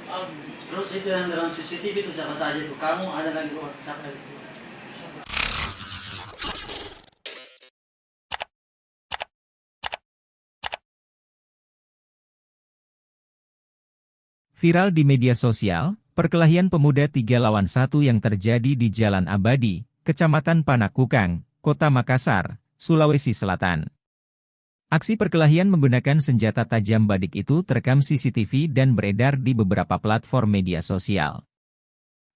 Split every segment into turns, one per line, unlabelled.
Ah, terus itu yang dalam CCTV itu siapa saja itu? Kamu ada lagi siapa lagi?
Viral di media sosial, perkelahian pemuda 3 lawan 1 yang terjadi di Jalan Abadi, Kecamatan Panakukang, Kota Makassar, Sulawesi Selatan. Aksi perkelahian menggunakan senjata tajam badik itu terekam CCTV dan beredar di beberapa platform media sosial.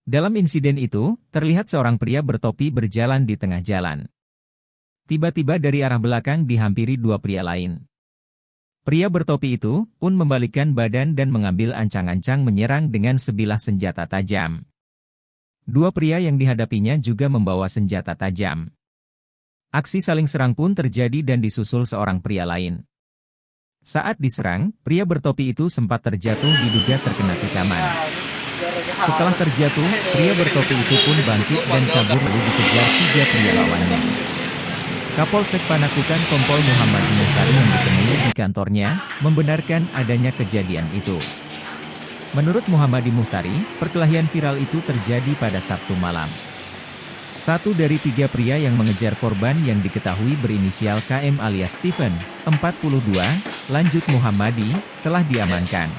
Dalam insiden itu, terlihat seorang pria bertopi berjalan di tengah jalan. Tiba-tiba dari arah belakang dihampiri 2 pria lain. Pria bertopi itu pun membalikkan badan dan mengambil ancang-ancang menyerang dengan sebilah senjata tajam. 2 pria yang dihadapinya juga membawa senjata tajam. Aksi saling serang pun terjadi dan disusul seorang pria lain. Saat diserang, pria bertopi itu sempat terjatuh diduga terkena tikaman. Setelah terjatuh, pria bertopi itu pun bangkit dan kabur lalu dikejar 3 pria lawannya. Kapolsek Panakukang Kompol Muhammad Muhtari yang ditemui di kantornya, membenarkan adanya kejadian itu. Menurut Muhammad Muhtari, perkelahian viral itu terjadi pada Sabtu malam. 1 dari 3 pria yang mengejar korban yang diketahui berinisial KM alias Stephen, 42, lanjut Muhammadi, telah diamankan.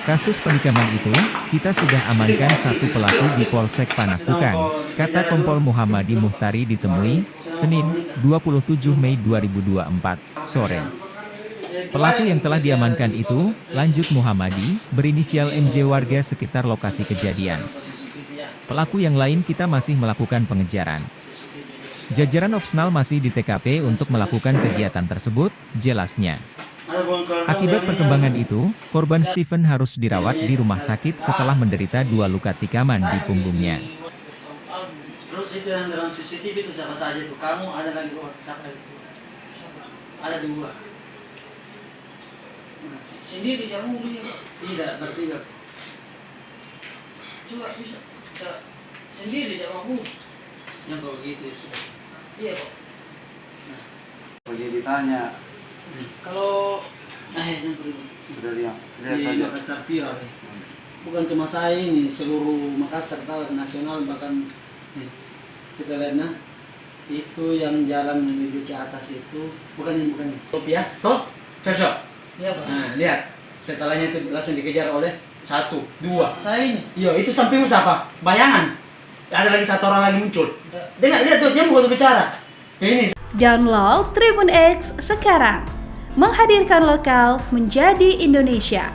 Kasus penikaman itu, kita sudah amankan 1 pelaku di Polsek Panakukang, kata Kompol Muhammad Muhtari ditemui, Senin, 27 Mei 2024, sore. Pelaku yang telah diamankan itu, lanjut Muhammadi, berinisial MJ warga sekitar lokasi kejadian. Pelaku yang lain kita masih melakukan pengejaran. Jajaran opsional masih di TKP untuk melakukan kegiatan tersebut, jelasnya. Akibat perkembangan itu, korban Stephen harus dirawat di rumah sakit setelah menderita 2 luka tikaman di punggungnya.
Terus itu yang dalam CCTV itu siapa saja itu? Kamu ada lagi siapa lagi? Ada 2. Sendiri kamu tidak bertiga. Coba bisa sendiri kamu. Yang kalau gitu sih. Iya kok.
Oh, jadi ditanya.
Kalau yang
Udah lihat
di
saja.
Makassar viral. Bukan cuma saya ini, seluruh Makassar nasional bahkan kita lihat itu yang jalan menuju ke atas itu bukan ini. Top ya, top, cocok. Iya Pak. Nah, lihat setelahnya itu langsung dikejar oleh 1, 2. Saya ini. Iya, itu sampingmu siapa? Bayangan. Ada lagi 1 orang lagi muncul. Dengar, lihat tuh dia mau bicara. Ini.
Download Tribun X sekarang. Menghadirkan lokal menjadi Indonesia.